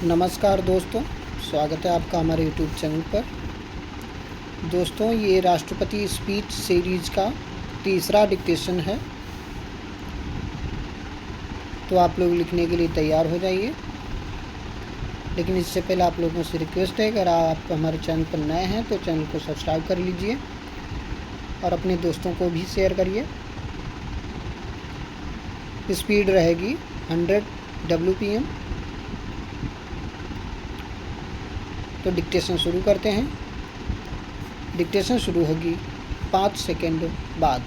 नमस्कार दोस्तों, स्वागत है आपका हमारे यूट्यूब चैनल पर। दोस्तों, ये राष्ट्रपति स्पीच सीरीज़ का तीसरा डिक्टेशन है, तो आप लोग लिखने के लिए तैयार हो जाइए। लेकिन इससे पहले आप लोगों से रिक्वेस्ट है, अगर आप हमारे चैनल पर नए हैं तो चैनल को सब्सक्राइब कर लीजिए और अपने दोस्तों को भी शेयर करिए। स्पीड रहेगी 100 WPM। तो डिक्टेशन शुरू करते हैं। डिक्टेशन शुरू होगी 5 सेकंड बाद।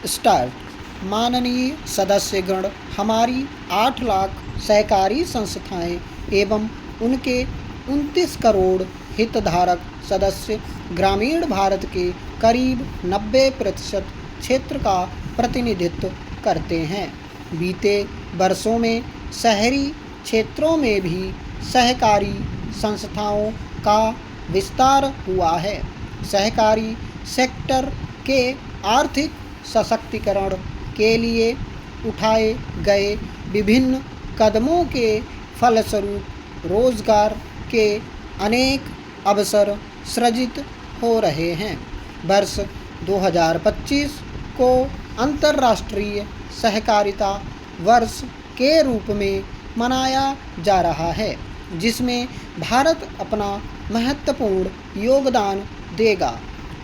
स्टार्ट। माननीय सदस्यगण, हमारी 8 लाख सहकारी संस्थाएं एवं उनके 29 करोड़ हितधारक सदस्य ग्रामीण भारत के करीब 90% क्षेत्र का प्रतिनिधित्व करते हैं। बीते वर्षों में शहरी क्षेत्रों में भी सहकारी संस्थाओं का विस्तार हुआ है। सहकारी सेक्टर के आर्थिक सशक्तिकरण के लिए उठाए गए विभिन्न कदमों के फलस्वरूप रोजगार के अनेक अवसर सृजित हो रहे हैं। वर्ष 2025 को अंतर्राष्ट्रीय सहकारिता वर्ष के रूप में मनाया जा रहा है, जिसमें भारत अपना महत्वपूर्ण योगदान देगा।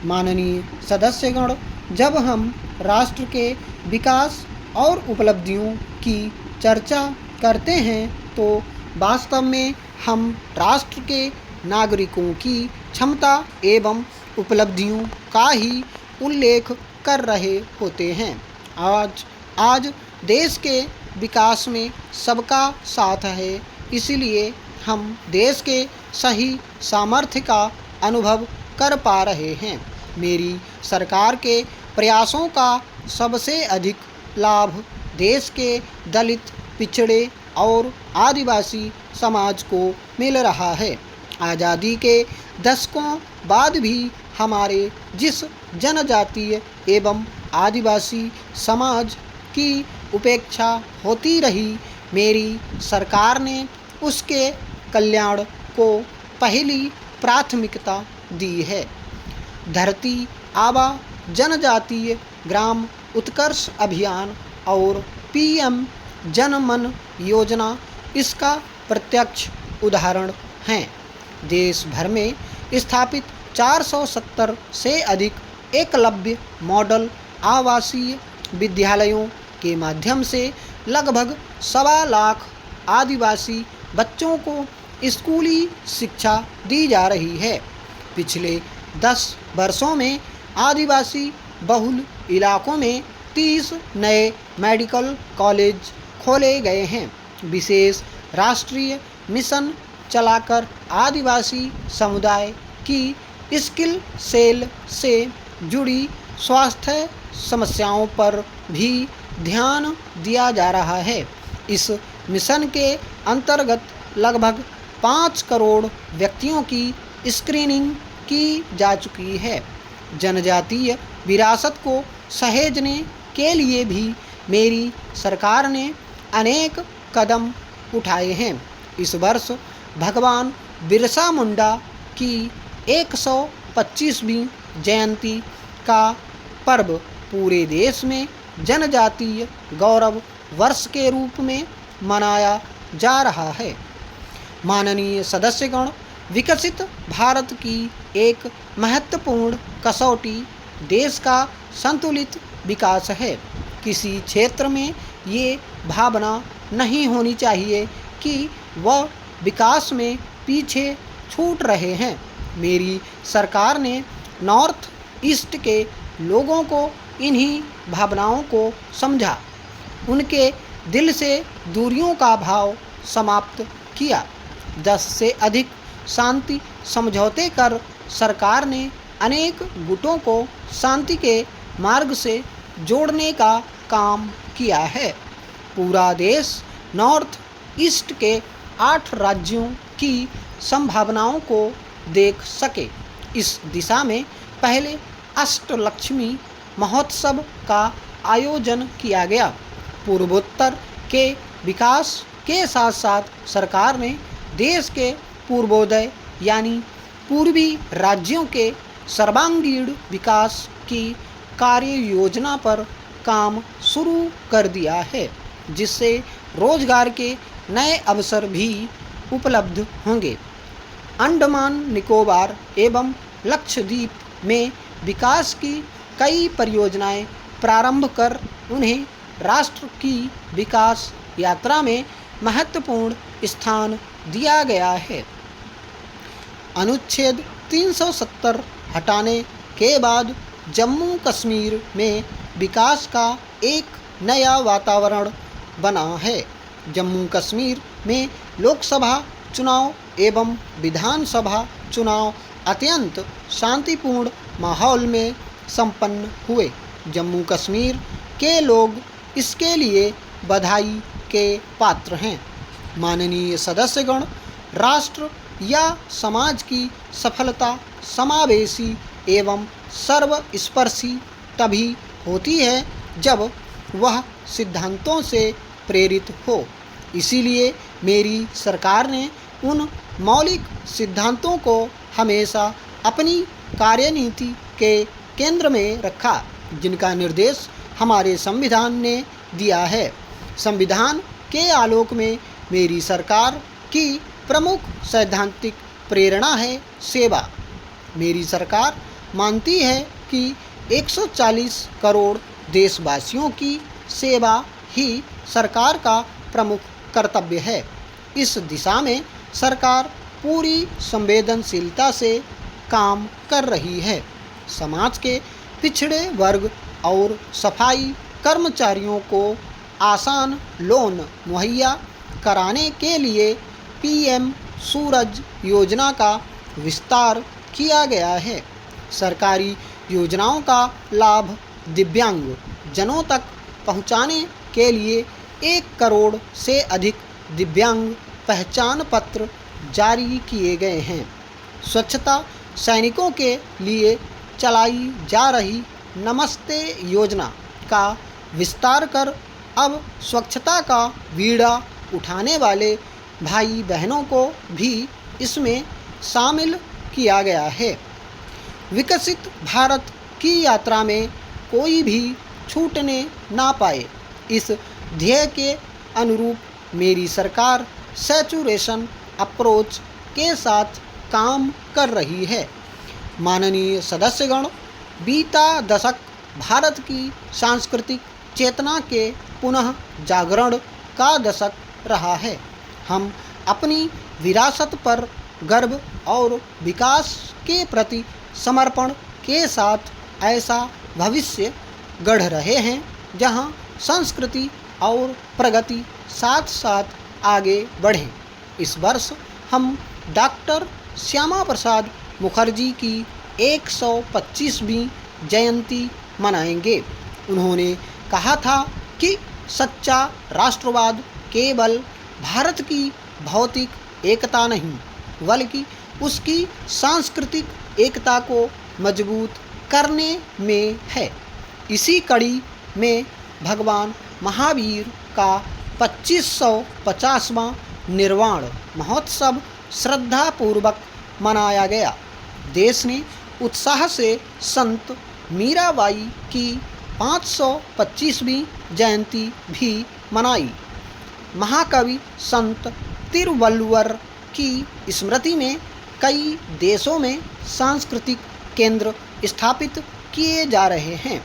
माननीय सदस्यगण, जब हम राष्ट्र के विकास और उपलब्धियों की चर्चा करते हैं तो वास्तव में हम राष्ट्र के नागरिकों की क्षमता एवं उपलब्धियों का ही उल्लेख कर रहे होते हैं। आज देश के विकास में सबका साथ है, इसलिए हम देश के सही सामर्थ्य का अनुभव कर पा रहे हैं। मेरी सरकार के प्रयासों का सबसे अधिक लाभ देश के दलित, पिछड़े और आदिवासी समाज को मिल रहा है। आज़ादी के दशकों बाद भी हमारे जिस जनजातीय एवं आदिवासी समाज की उपेक्षा होती रही, मेरी सरकार ने उसके कल्याण को पहली प्राथमिकता दी है। धरती आबा जनजातीय ग्राम उत्कर्ष अभियान और PM जन मन योजना इसका प्रत्यक्ष उदाहरण हैं। देश भर में स्थापित 470 से अधिक एकलव्य मॉडल आवासीय विद्यालयों के माध्यम से लगभग 1.25 लाख आदिवासी बच्चों को स्कूली शिक्षा दी जा रही है। पिछले 10 वर्षों में आदिवासी बहुल इलाकों में 30 नए मेडिकल कॉलेज खोले गए हैं। विशेष राष्ट्रीय मिशन चलाकर आदिवासी समुदाय की स्किल सेल से जुड़ी स्वास्थ्य समस्याओं पर भी ध्यान दिया जा रहा है। इस मिशन के अंतर्गत लगभग 5 करोड़ व्यक्तियों की स्क्रीनिंग की जा चुकी है। जनजातीय विरासत को सहेजने के लिए भी मेरी सरकार ने अनेक कदम उठाए हैं। इस वर्ष भगवान बिरसा मुंडा की 125वीं जयंती का पर्व पूरे देश में जनजातीय गौरव वर्ष के रूप में मनाया जा रहा है। माननीय सदस्यगण, विकसित भारत की एक महत्वपूर्ण कसौटी देश का संतुलित विकास है। किसी क्षेत्र में ये भावना नहीं होनी चाहिए कि वह विकास में पीछे छूट रहे हैं। मेरी सरकार ने नॉर्थ ईस्ट के लोगों को इन्हीं भावनाओं को समझा, उनके दिल से दूरियों का भाव समाप्त किया। 10 से अधिक शांति समझौते कर सरकार ने अनेक गुटों को शांति के मार्ग से जोड़ने का काम किया है। पूरा देश नॉर्थ ईस्ट के 8 राज्यों की संभावनाओं को देख सके। इस दिशा में पहले अष्टलक्ष्मी महोत्सव का आयोजन किया गया। पूर्वोत्तर के विकास के साथ साथ सरकार ने देश के पूर्वोदय यानी पूर्वी राज्यों के सर्वांगीण विकास की कार्य योजना पर काम शुरू कर दिया है, जिससे रोजगार के नए अवसर भी उपलब्ध होंगे। अंडमान निकोबार एवं लक्षद्वीप में विकास की कई परियोजनाएं प्रारंभ कर उन्हें राष्ट्र की विकास यात्रा में महत्वपूर्ण स्थान दिया गया है। अनुच्छेद 370 हटाने के बाद जम्मू कश्मीर में विकास का एक नया वातावरण बना है। जम्मू कश्मीर में लोकसभा चुनाव एवं विधानसभा चुनाव अत्यंत शांतिपूर्ण माहौल में संपन्न हुए। जम्मू कश्मीर के लोग इसके लिए बधाई के पात्र हैं। माननीय सदस्यगण, राष्ट्र या समाज की सफलता समावेशी एवं सर्वस्पर्शी तभी होती है जब वह सिद्धांतों से प्रेरित हो। इसीलिए मेरी सरकार ने उन मौलिक सिद्धांतों को हमेशा अपनी कार्यनीति के केंद्र में रखा जिनका निर्देश हमारे संविधान ने दिया है। संविधान के आलोक में मेरी सरकार की प्रमुख सैद्धांतिक प्रेरणा है सेवा। मेरी सरकार मानती है कि 140 करोड़ देशवासियों की सेवा ही सरकार का प्रमुख कर्तव्य है। इस दिशा में सरकार पूरी संवेदनशीलता से काम कर रही है। समाज के पिछड़े वर्ग और सफाई कर्मचारियों को आसान लोन मुहैया कराने के लिए पीएम सूरज योजना का विस्तार किया गया है। सरकारी योजनाओं का लाभ दिव्यांग जनों तक पहुंचाने के लिए 1 करोड़ से अधिक दिव्यांग पहचान पत्र जारी किए गए हैं। स्वच्छता सैनिकों के लिए चलाई जा रही नमस्ते योजना का विस्तार कर अब स्वच्छता का बीड़ा उठाने वाले भाई बहनों को भी इसमें शामिल किया गया है। विकसित भारत की यात्रा में कोई भी छूटने ना पाए, इस ध्येय के अनुरूप मेरी सरकार सैचुरेशन अप्रोच के साथ काम कर रही है। माननीय सदस्यगण, बीता दशक भारत की सांस्कृतिक चेतना के पुनः जागरण का दशक रहा है। हम अपनी विरासत पर गर्व और विकास के प्रति समर्पण के साथ ऐसा भविष्य गढ़ रहे हैं जहां संस्कृति और प्रगति साथ साथ आगे बढ़ें। इस वर्ष हम डॉक्टर श्यामा प्रसाद मुखर्जी की 125वीं जयंती मनाएंगे। उन्होंने कहा था कि सच्चा राष्ट्रवाद केवल भारत की भौतिक एकता नहीं बल्कि उसकी सांस्कृतिक एकता को मजबूत करने में है। इसी कड़ी में भगवान महावीर का 2550वां निर्वाण महोत्सव श्रद्धापूर्वक मनाया गया। देश ने उत्साह से संत मीराबाई की 525वीं जयंती भी मनाई। महाकवि संत तिरुवल्लुवर की स्मृति में कई देशों में सांस्कृतिक केंद्र स्थापित किए जा रहे हैं।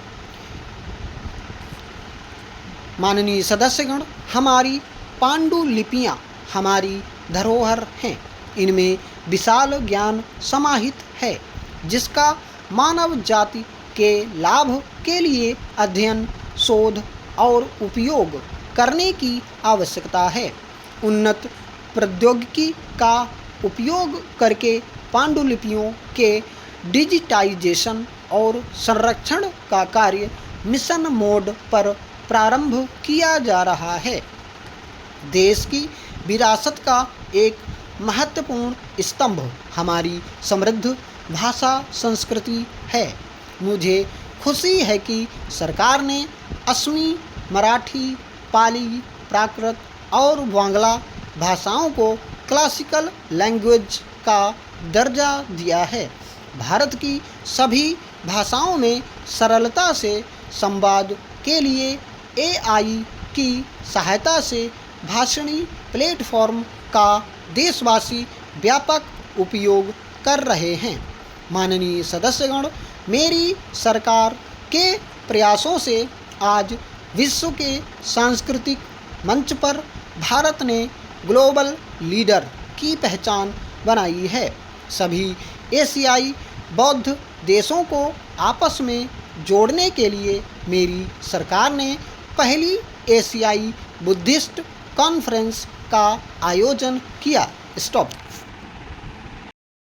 माननीय सदस्यगण, हमारी पांडुलिपियाँ हमारी धरोहर हैं। इनमें विशाल ज्ञान समाहित है जिसका मानव जाति के लाभ के लिए अध्ययन, शोध और उपयोग करने की आवश्यकता है। उन्नत प्रौद्योगिकी का उपयोग करके पांडुलिपियों के डिजिटाइजेशन और संरक्षण का कार्य मिशन मोड पर प्रारंभ किया जा रहा है। देश की विरासत का एक महत्वपूर्ण स्तंभ हमारी समृद्ध भाषा संस्कृति है। मुझे खुशी है कि सरकार ने असमी, मराठी, पाली, प्राकृत और बांग्ला भाषाओं को क्लासिकल लैंग्वेज का दर्जा दिया है। भारत की सभी भाषाओं में सरलता से संवाद के लिए AI की सहायता से भाषणी प्लेटफॉर्म का देशवासी व्यापक उपयोग कर रहे हैं। माननीय सदस्यगण, मेरी सरकार के प्रयासों से आज विश्व के सांस्कृतिक मंच पर भारत ने ग्लोबल लीडर की पहचान बनाई है। सभी एशियाई बौद्ध देशों को आपस में जोड़ने के लिए मेरी सरकार ने पहली एशियाई बुद्धिस्ट कॉन्फ्रेंस का आयोजन किया। स्टॉप।